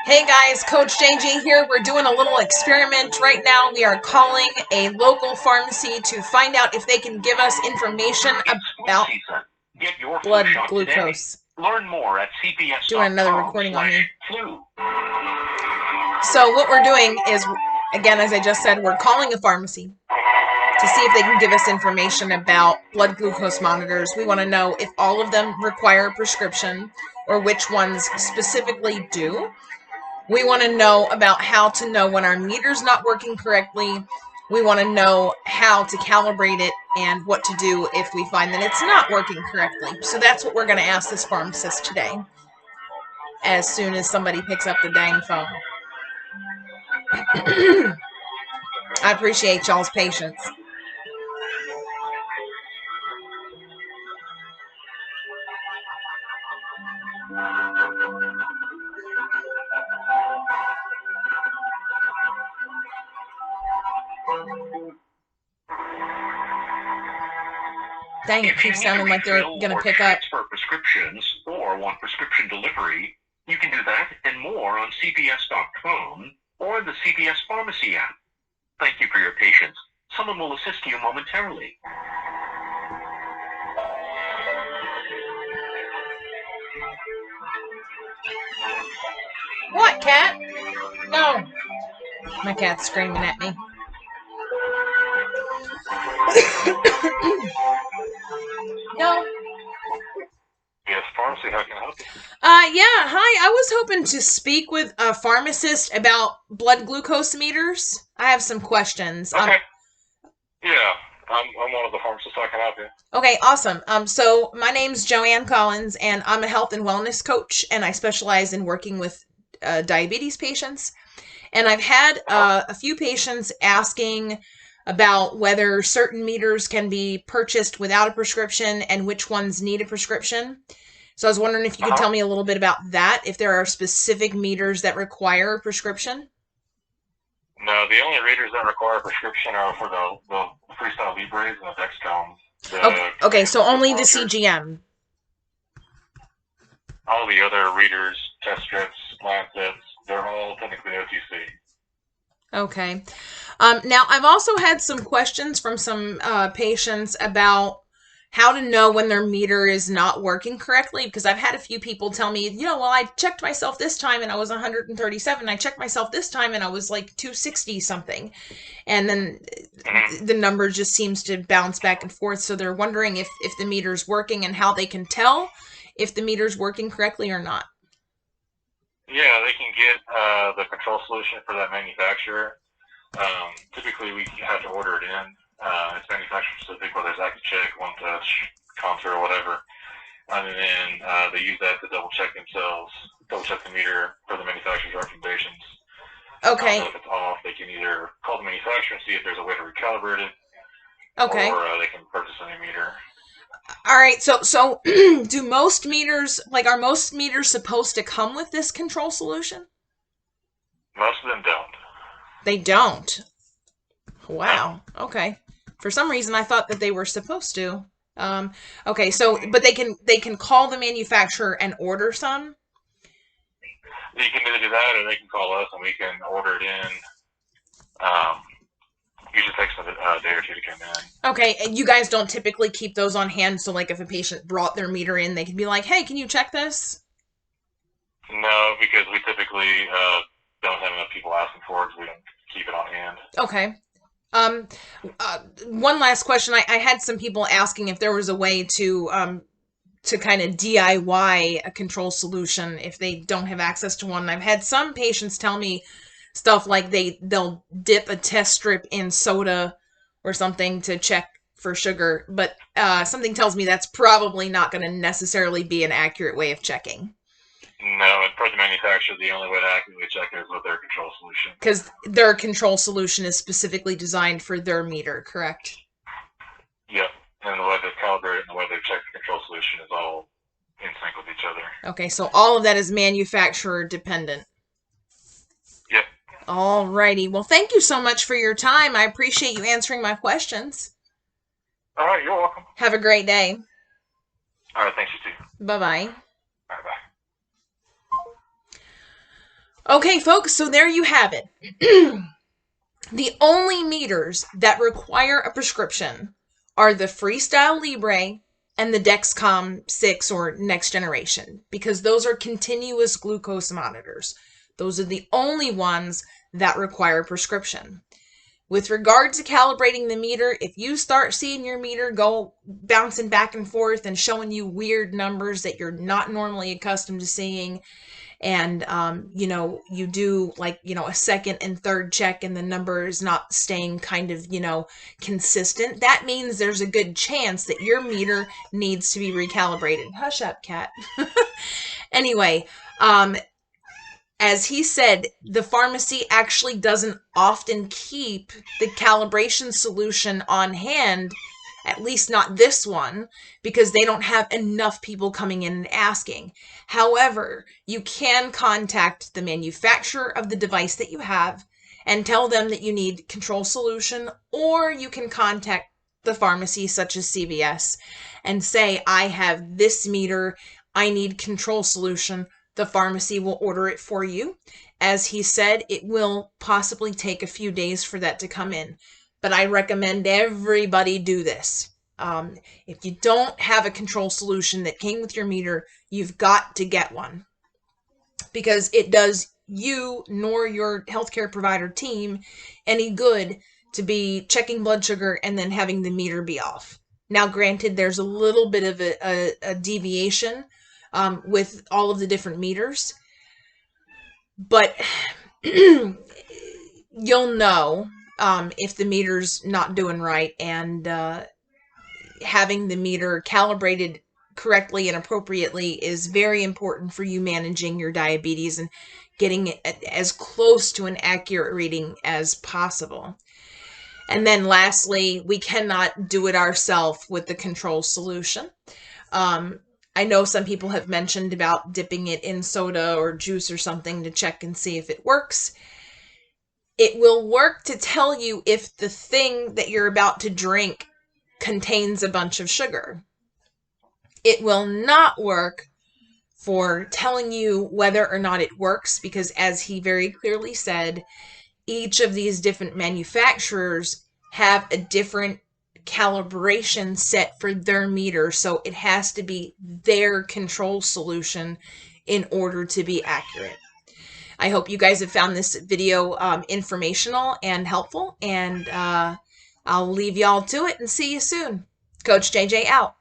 Hey guys, Coach JJ here. We're doing a little experiment right now. We are calling a local pharmacy to find out if they can give us information about Get your flu blood shot today. glucose. Learn more at Doing another recording on me. cps.com/flu. So what we're doing is, again, as I just said, we're calling a pharmacy to see if they can give us information about blood glucose monitors. We want to know if all of them require a prescription or which ones specifically do. We want to know about how to know when our meter's not working correctly. We want to know how to calibrate it and what to do if we find that it's not working correctly. So that's what we're going to ask this pharmacist today, as soon as somebody picks up the dang phone. I appreciate y'all's patience. Dang, it If you keeps need to sounding like they're refill going to or pick up. transfer prescriptions or want prescription delivery, you can do that and more on cps.com or the CPS Pharmacy app. Thank you for your patience. Someone will assist you momentarily. What, cat? No. My cat's screaming at me. No. Yes, pharmacy, how can I help you? Yeah, hi. I was hoping to speak with a pharmacist about blood glucose meters. I have some questions. Okay. Yeah, I'm one of the pharmacists. How can I help you? Okay, awesome. So my name's Joanne Collins, and I'm a health and wellness coach, and I specialize in working with diabetes patients. And I've had a few patients asking about whether certain meters can be purchased without a prescription and which ones need a prescription. So I was wondering if you could tell me a little bit about that, if there are specific meters that require a prescription. No, the only readers that require a prescription are for the Freestyle Libres and the Dexcoms. Okay, so only the CGM. All the other readers, test strips, lancets, they're all technically OTC. Okay. Now, I've also had some questions from some patients about how to know when their meter is not working correctly, because I've had a few people tell me, well, I checked myself this time and I was 137. I checked myself this time and I was like 260 something. And then the number just seems to bounce back and forth. So they're wondering if the meter's working and how they can tell if the meter's working correctly or not. Yeah, they can get the control solution for that manufacturer. Typically, we have to order it in. It's manufacturer specific, whether it's AccuCheck, One Touch, Contour, or whatever. And then they use that to double check themselves, double check the meter for the manufacturer's recommendations. Okay. If it's off, they can either call the manufacturer and see if there's a way to recalibrate it. Okay. Or they can purchase a new meter. All right, so do most meters, are most meters supposed to come with this control solution? Most of them don't. They don't. Wow. Okay. For some reason, I thought that they were supposed to. Okay, so but they can call the manufacturer and order some. You can either do that, or they can call us and we can order it in. Usually takes a day or two to come in. Okay, and you guys don't typically keep those on hand, so if a patient brought their meter in, they could be like, "Hey, can you check this?" No, because we typically don't have enough people asking for it, so we don't keep it on hand. Okay. One last question. I had some people asking if there was a way to kind of DIY a control solution if they don't have access to one. I've had some patients tell me stuff like they'll dip a test strip in soda or something to check for sugar, but something tells me that's probably not going to necessarily be an accurate way of checking. No, and for the manufacturer, the only way to accurately check it is with their control solution. Because their control solution is specifically designed for their meter, correct? Yep, and the way they calibrate and the way they check the control solution is all in sync with each other. Okay, so all of that is manufacturer dependent. Yep. Alrighty. Well, thank you so much for your time. I appreciate you answering my questions. All right, you're welcome. Have a great day. All right, thanks, you too. Bye-bye. All right, bye. Okay, folks, so there you have it. The only meters that require a prescription are the Freestyle Libre and the Dexcom 6 or next generation, because those are continuous glucose monitors. Those are the only ones that require prescription. With regard to calibrating the meter, if you start seeing your meter go bouncing back and forth and showing you weird numbers that you're not normally accustomed to seeing, and you do like a second and third check and the number is not staying kind of consistent, that means there's a good chance that your meter needs to be recalibrated. Hush up, cat. Anyway, as he said, the pharmacy actually doesn't often keep the calibration solution on hand, at least not this one, because they don't have enough people coming in and asking. However, you can contact the manufacturer of the device that you have and tell them that you need control solution, or you can contact the pharmacy such as CVS and say, I have this meter, I need control solution. The pharmacy will order it for you. As he said, it will possibly take a few days for that to come in, but I recommend everybody do this. If you don't have a control solution that came with your meter, you've got to get one, because it does you nor your healthcare provider team any good to be checking blood sugar and then having the meter be off. Now, granted, there's a little bit of a deviation with all of the different meters, but you'll know if the meter's not doing right, and having the meter calibrated correctly and appropriately is very important for you managing your diabetes and getting it as close to an accurate reading as possible. And then lastly, we cannot do it ourselves with the control solution. I know some people have mentioned about dipping it in soda or juice or something to check and see if it works. It will work to tell you if the thing that you're about to drink contains a bunch of sugar. It will not work for telling you whether or not it works, because as he very clearly said, each of these different manufacturers have a different calibration set for their meter, so it has to be their control solution in order to be accurate. I hope you guys have found this video informational and helpful, and I'll leave y'all to it and see you soon. Coach JJ out.